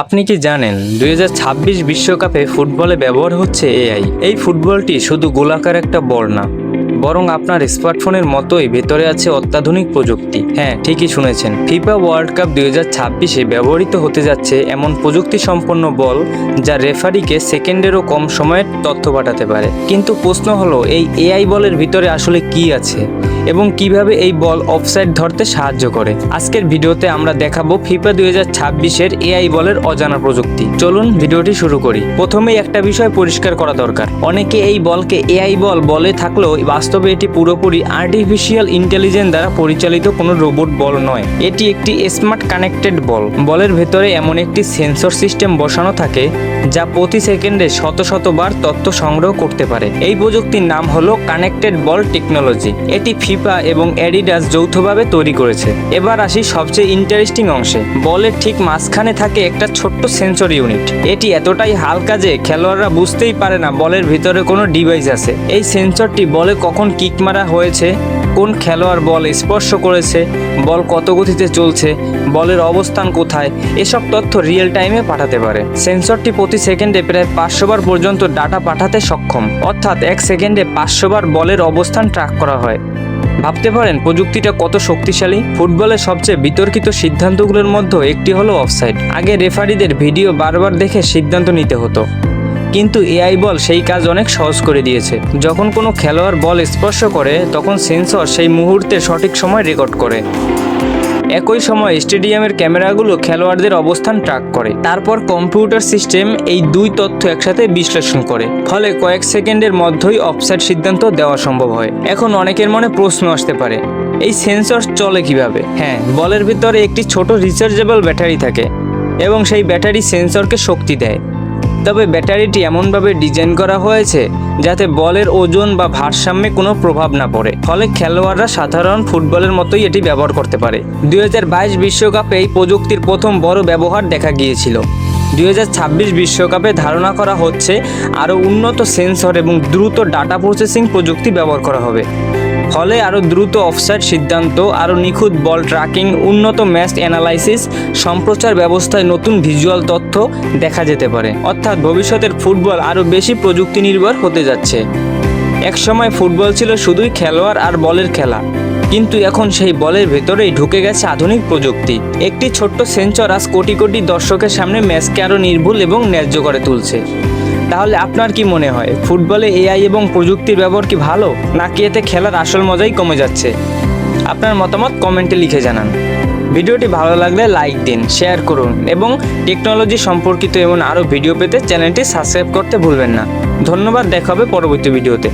আপনি কি জানেন 2026 বিশ্বকাপে ফুটবলে ব্যবহার হচ্ছে এআই। এই ফুটবলটি শুধু গোলাকার একটা বল না, বরং আপনার স্মার্টফোনের মতোই ভেতরে আছে অত্যাধুনিক প্রযুক্তি। হ্যাঁ, ঠিকই শুনেছেন, ফিফা ওয়ার্ল্ড কাপ 2026-এ ব্যবহৃত হতে যাচ্ছে এমন প্রযুক্তি সম্পন্ন বল যা রেফারিকে সেকেন্ডেরও কম সময়ে তথ্য পাঠাতে পারে। কিন্তু প্রশ্ন হলো, এই এআই বলের ভিতরে আসলে কি আছে এবং কিভাবে এই বল অফসাইড ধরতে সাহায্য করে। আজকের ভিডিওতে আমরা দেখাবো ফিফা 2026-এর এআই বলের অজানা প্রযুক্তি। চলুন ভিডিওটি শুরু করি। প্রথমেই একটা বিষয় পরিষ্কার করা দরকার, অনেকে এই বলকে এআই বল বলে থাকলেও বাস্তবে এটি পুরোপুরি আর্টিফিশিয়াল ইন্টেলিজেন্স দ্বারা পরিচালিত কোনো রোবট বল নয়। এটি একটি স্মার্ট কানেক্টেড বল। বলের ভেতরে এমন একটি সেন্সর সিস্টেম বসানো থাকে যা প্রতি সেকেন্ডে শত শতবার তথ্য সংগ্রহ করতে পারে। এই প্রযুক্তির নাম হলো কানেক্টেড বল টেকনোলজি। এটি ফিফা এবং অ্যাডিডাস যৌথভাবে তৈরি করেছে। এবার আসি সবচেয়ে ইন্টারেস্টিং অংশে। বলের ঠিক মাঝখানে থাকে একটা ছোট্ট সেন্সর ইউনিট। এটি এতটাই হালকা যে খেলোয়াড়রা বুঝতেই পারে না বলের ভিতরে কোনো ডিভাইস আছে। এই সেন্সরটি বলে কখন কিক মারা হয়েছে, কোন খেলোয়াড় বল স্পর্শ করেছে, বল কত গতিতে চলছে, বলের অবস্থান কোথায়, এসব তথ্য রিয়েল টাইমে পাঠাতে পারে। সেন্সরটি প্রতি সেকেন্ডে প্রায় 500 বার পর্যন্ত ডাটা পাঠাতে সক্ষম, অর্থাৎ এক সেকেন্ডে 500 বার বলের অবস্থান ট্র্যাক করা হয়। ভাবতে পারেন প্রযুক্তিটা কত শক্তিশালী। ফুটবলের সবচেয়ে বিতর্কিত সিদ্ধান্তগুলোর মধ্যে একটি হলো অফসাইড। আগে রেফারিদের ভিডিও বারবার দেখে সিদ্ধান্ত নিতে হতো, কিন্তু এআই বল সেই কাজ অনেক সহজ করে দিয়েছে। যখন কোনো খেলোয়াড় বল স্পর্শ করে তখন সেন্সর সেই মুহূর্তে সঠিক সময় রেকর্ড করে। একই সময় স্টেডিয়ামের ক্যামেরাগুলো খেলোয়াড়দের অবস্থান ট্র্যাক করে। তারপর কম্পিউটার সিস্টেম এই দুই তথ্য একসাথে বিশ্লেষণ করে, ফলে কয়েক সেকেন্ডের মধ্যেই অফসাইড সিদ্ধান্ত দেওয়া সম্ভব হয়। এখন অনেকের মনে প্রশ্ন আসতে পারে, এই সেন্সর চলে কিভাবে? হ্যাঁ, বলের ভিতরে একটি ছোট রিচার্জেবল ব্যাটারি থাকে এবং সেই ব্যাটারি সেন্সরকে শক্তি দেয়। তবে ব্যাটারিটি এমনভাবে ডিজাইন করা হয়েছে যাতে বলের ওজন বা ভারসাম্যে কোনো প্রভাব না পড়ে, ফলে খেলোয়াড়রা সাধারণ ফুটবলের মতোই এটি ব্যবহার করতে পারে। 2022 বিশ্বকাপে এই প্রযুক্তির প্রথম বড় ব্যবহার দেখা গিয়েছিল। 2026 বিশ্বকাপে ধারণা করা হচ্ছে আরও উন্নত সেন্সর এবং দ্রুত ডাটা প্রসেসিং প্রযুক্তি ব্যবহার করা হবে, ফলে আরও দ্রুত অফসাইড সিদ্ধান্ত, আরও নিখুঁত বল ট্র্যাকিং, উন্নত ম্যাচ অ্যানালাইসিস, সম্প্রচার ব্যবস্থায় নতুন ভিজুয়াল তথ্য দেখা যেতে পারে। অর্থাৎ ভবিষ্যতের ফুটবল আরও বেশি প্রযুক্তি নির্ভর হতে যাচ্ছে। একসময় ফুটবল ছিল শুধুই খেলোয়াড় আর বলের খেলা, কিন্তু এখন সেই বলের ভেতরেই ঢুকে গেছে আধুনিক প্রযুক্তি। একটি ছোট্ট সেন্সর আজ কোটি কোটি দর্শকের সামনে ম্যাচকে আরও নির্ভুল এবং ন্যায্য করে তুলছে। তাহলে আপনার কি মনে হয়, ফুটবলে এআই এবং প্রযুক্তির ব্যবহার কি ভালো, নাকি এতে খেলার আসল মজাই কমে যাচ্ছে? আপনার মতামত কমেন্টে লিখে জানান। ভিডিওটি ভালো লাগলে লাইক দিন, শেয়ার করুন এবং টেকনোলজি সম্পর্কিত এমন আরও ভিডিও পেতে চ্যানেলটি সাবস্ক্রাইব করতে ভুলবেন না। ধন্যবাদ, দেখা হবে পরবর্তী ভিডিওতে।